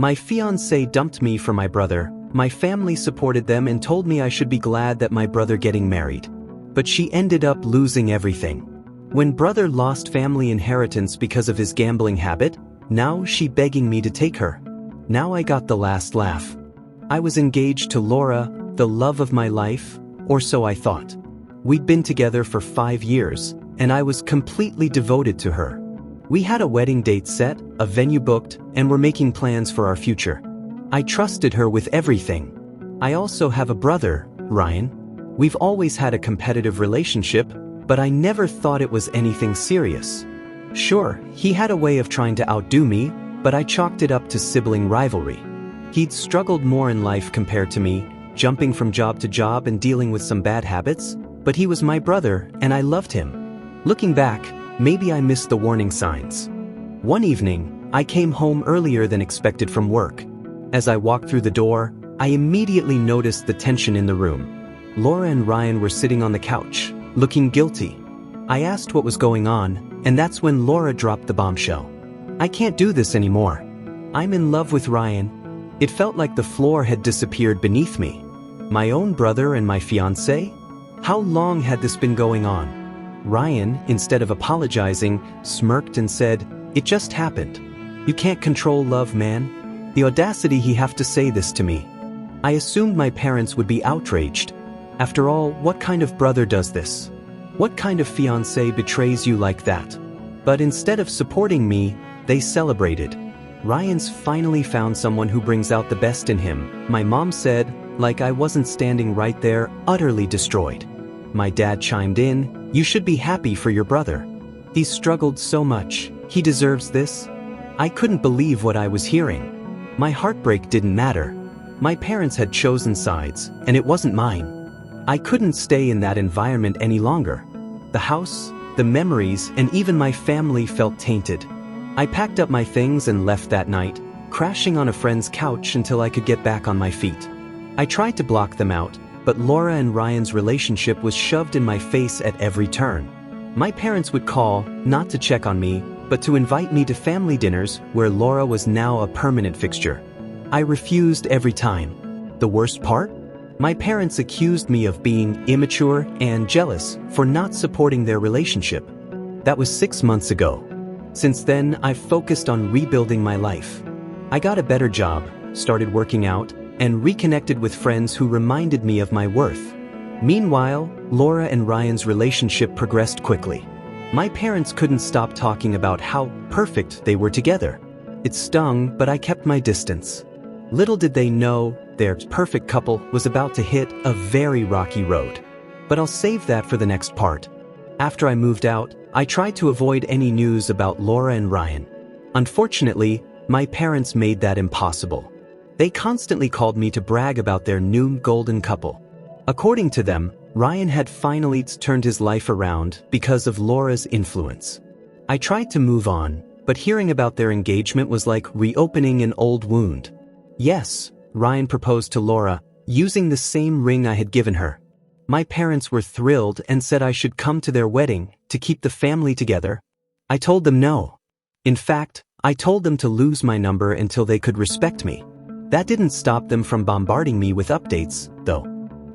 My fiancé dumped me for my brother. My family supported them and told me I should be glad that my brother getting married. But she ended up losing everything. When brother lost family inheritance because of his gambling habit, now she begging me to take her. Now I got the last laugh. I was engaged to Laura, the love of my life, or so I thought. We'd been together for 5 years, and I was completely devoted to her. We had a wedding date set, a venue booked, and were making plans for our future. I trusted her with everything. I also have a brother, Ryan. We've always had a competitive relationship, but I never thought it was anything serious. Sure, he had a way of trying to outdo me, but I chalked it up to sibling rivalry. He'd struggled more in life compared to me, jumping from job to job and dealing with some bad habits, but he was my brother and I loved him. Looking back, maybe I missed the warning signs. One evening, I came home earlier than expected from work. As I walked through the door, I immediately noticed the tension in the room. Laura and Ryan were sitting on the couch, looking guilty. I asked what was going on, and that's when Laura dropped the bombshell. I can't do this anymore. I'm in love with Ryan. It felt like the floor had disappeared beneath me. My own brother and my fiancé? How long had this been going on? Ryan, instead of apologizing, smirked and said, "It just happened. You can't control love, man." The audacity he have to say this to me. I assumed my parents would be outraged. After all, what kind of brother does this? What kind of fiancé betrays you like that? But instead of supporting me, they celebrated. Ryan's finally found someone who brings out the best in him, my mom said, like I wasn't standing right there, utterly destroyed. My dad chimed in, "You should be happy for your brother. He's struggled so much, he deserves this." I couldn't believe what I was hearing. My heartbreak didn't matter. My parents had chosen sides, and it wasn't mine. I couldn't stay in that environment any longer. The house, the memories, and even my family felt tainted. I packed up my things and left that night, crashing on a friend's couch until I could get back on my feet. I tried to block them out, but Laura and Ryan's relationship was shoved in my face at every turn. My parents would call, not to check on me, but to invite me to family dinners where Laura was now a permanent fixture. I refused every time. The worst part? My parents accused me of being immature and jealous for not supporting their relationship. That was 6 months ago. Since then, I've focused on rebuilding my life. I got a better job, started working out, and reconnected with friends who reminded me of my worth. Meanwhile, Laura and Ryan's relationship progressed quickly. My parents couldn't stop talking about how perfect they were together. It stung, but I kept my distance. Little did they know, their perfect couple was about to hit a very rocky road. But I'll save that for the next part. After I moved out, I tried to avoid any news about Laura and Ryan. Unfortunately, my parents made that impossible. They constantly called me to brag about their new golden couple. According to them, Ryan had finally turned his life around because of Laura's influence. I tried to move on, but hearing about their engagement was like reopening an old wound. Yes, Ryan proposed to Laura, using the same ring I had given her. My parents were thrilled and said I should come to their wedding to keep the family together. I told them no. In fact, I told them to lose my number until they could respect me. That didn't stop them from bombarding me with updates, though.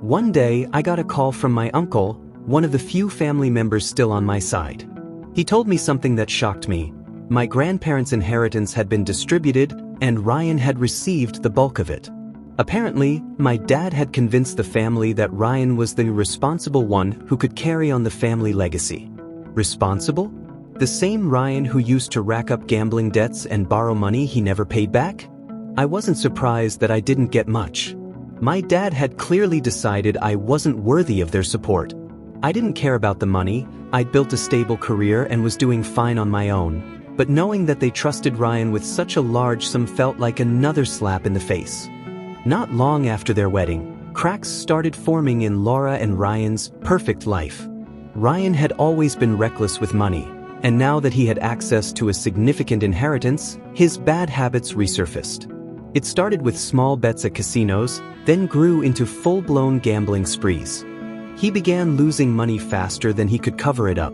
One day, I got a call from my uncle, one of the few family members still on my side. He told me something that shocked me. My grandparents' inheritance had been distributed, and Ryan had received the bulk of it. Apparently, my dad had convinced the family that Ryan was the responsible one who could carry on the family legacy. Responsible? The same Ryan who used to rack up gambling debts and borrow money he never paid back? I wasn't surprised that I didn't get much. My dad had clearly decided I wasn't worthy of their support. I didn't care about the money, I'd built a stable career and was doing fine on my own, but knowing that they trusted Ryan with such a large sum felt like another slap in the face. Not long after their wedding, cracks started forming in Laura and Ryan's perfect life. Ryan had always been reckless with money, and now that he had access to a significant inheritance, his bad habits resurfaced. It started with small bets at casinos, then grew into full-blown gambling sprees. He began losing money faster than he could cover it up.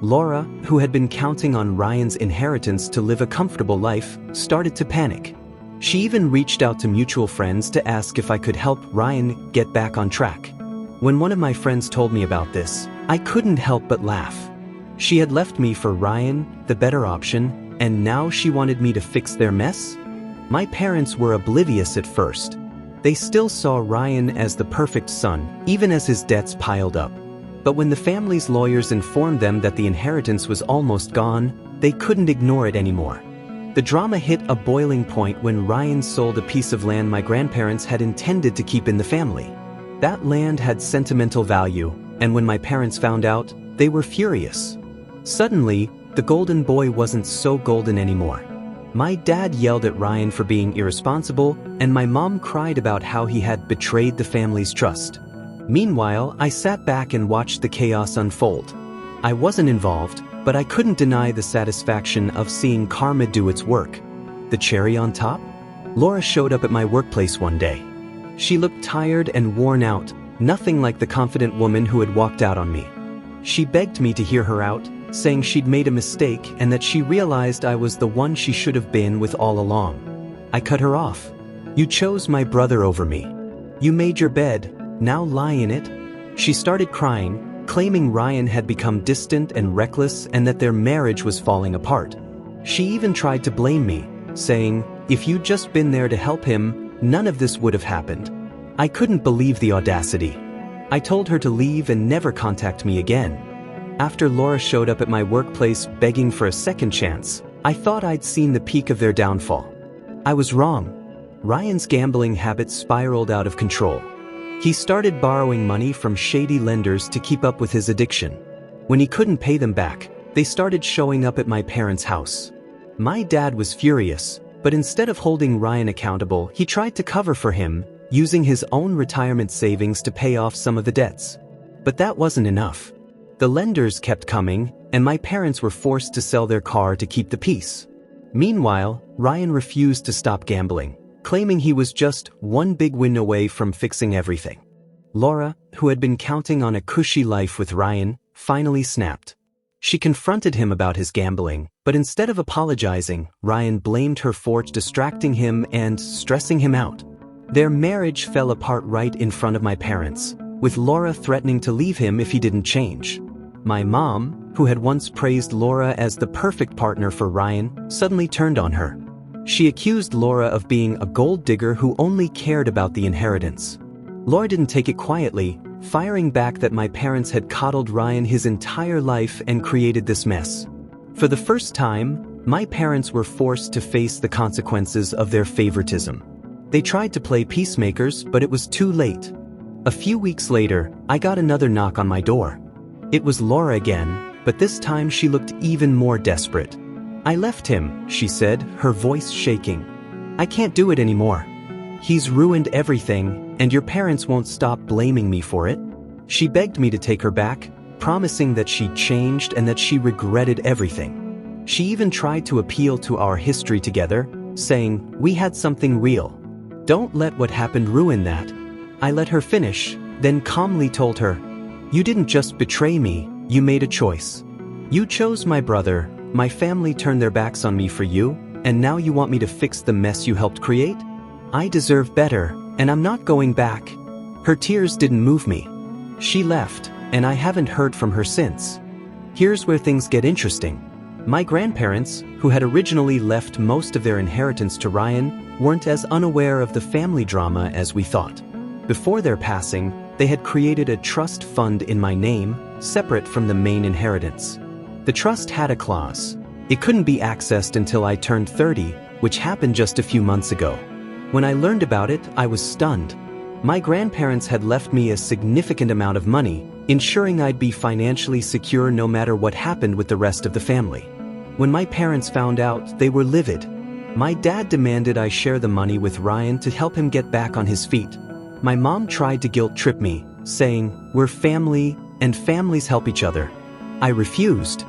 Laura, who had been counting on Ryan's inheritance to live a comfortable life, started to panic. She even reached out to mutual friends to ask if I could help Ryan get back on track. When one of my friends told me about this, I couldn't help but laugh. She had left me for Ryan, the better option, and now she wanted me to fix their mess? My parents were oblivious at first. They still saw Ryan as the perfect son, even as his debts piled up. But when the family's lawyers informed them that the inheritance was almost gone, they couldn't ignore it anymore. The drama hit a boiling point when Ryan sold a piece of land my grandparents had intended to keep in the family. That land had sentimental value, and when my parents found out, they were furious. Suddenly, the golden boy wasn't so golden anymore. My dad yelled at Ryan for being irresponsible, and my mom cried about how he had betrayed the family's trust. Meanwhile, I sat back and watched the chaos unfold. I wasn't involved, but I couldn't deny the satisfaction of seeing karma do its work. The cherry on top? Laura showed up at my workplace one day. She looked tired and worn out, nothing like the confident woman who had walked out on me. She begged me to hear her out, saying she'd made a mistake and that she realized I was the one she should have been with all along. I cut her off. "You chose my brother over me. You made your bed, now lie in it." She started crying, claiming Ryan had become distant and reckless and that their marriage was falling apart. She even tried to blame me, saying, "If you'd just been there to help him, none of this would have happened." I couldn't believe the audacity. I told her to leave and never contact me again. After Laura showed up at my workplace begging for a second chance, I thought I'd seen the peak of their downfall. I was wrong. Ryan's gambling habits spiraled out of control. He started borrowing money from shady lenders to keep up with his addiction. When he couldn't pay them back, they started showing up at my parents' house. My dad was furious, but instead of holding Ryan accountable, he tried to cover for him, using his own retirement savings to pay off some of the debts. But that wasn't enough. The lenders kept coming, and my parents were forced to sell their car to keep the peace. Meanwhile, Ryan refused to stop gambling, claiming he was just one big win away from fixing everything. Laura, who had been counting on a cushy life with Ryan, finally snapped. She confronted him about his gambling, but instead of apologizing, Ryan blamed her for distracting him and stressing him out. Their marriage fell apart right in front of my parents, with Laura threatening to leave him if he didn't change. My mom, who had once praised Laura as the perfect partner for Ryan, suddenly turned on her. She accused Laura of being a gold digger who only cared about the inheritance. Laura didn't take it quietly, firing back that my parents had coddled Ryan his entire life and created this mess. For the first time, my parents were forced to face the consequences of their favoritism. They tried to play peacemakers, but it was too late. A few weeks later, I got another knock on my door. It was Laura again, but this time she looked even more desperate. "I left him," she said, her voice shaking. "I can't do it anymore. He's ruined everything, and your parents won't stop blaming me for it." She begged me to take her back, promising that she'd changed and that she regretted everything. She even tried to appeal to our history together, saying, "We had something real. Don't let what happened ruin that." I let her finish, then calmly told her, "You didn't just betray me, you made a choice. You chose my brother, my family turned their backs on me for you, and now you want me to fix the mess you helped create? I deserve better, and I'm not going back." Her tears didn't move me. She left, and I haven't heard from her since. Here's where things get interesting. My grandparents, who had originally left most of their inheritance to Ryan, weren't as unaware of the family drama as we thought. Before their passing, they had created a trust fund in my name, separate from the main inheritance. The trust had a clause. It couldn't be accessed until I turned 30, which happened just a few months ago. When I learned about it, I was stunned. My grandparents had left me a significant amount of money, ensuring I'd be financially secure no matter what happened with the rest of the family. When my parents found out, they were livid. My dad demanded I share the money with Ryan to help him get back on his feet. My mom tried to guilt-trip me, saying, "We're family, and families help each other." I refused.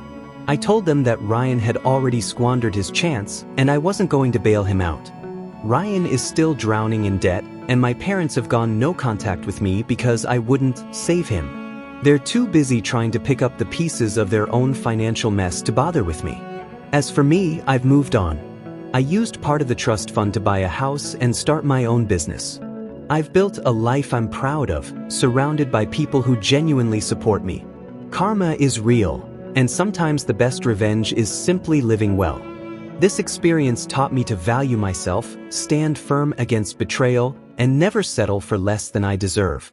I told them that Ryan had already squandered his chance, and I wasn't going to bail him out. Ryan is still drowning in debt, and my parents have gone no contact with me because I wouldn't save him. They're too busy trying to pick up the pieces of their own financial mess to bother with me. As for me, I've moved on. I used part of the trust fund to buy a house and start my own business. I've built a life I'm proud of, surrounded by people who genuinely support me. Karma is real, and sometimes the best revenge is simply living well. This experience taught me to value myself, stand firm against betrayal, and never settle for less than I deserve.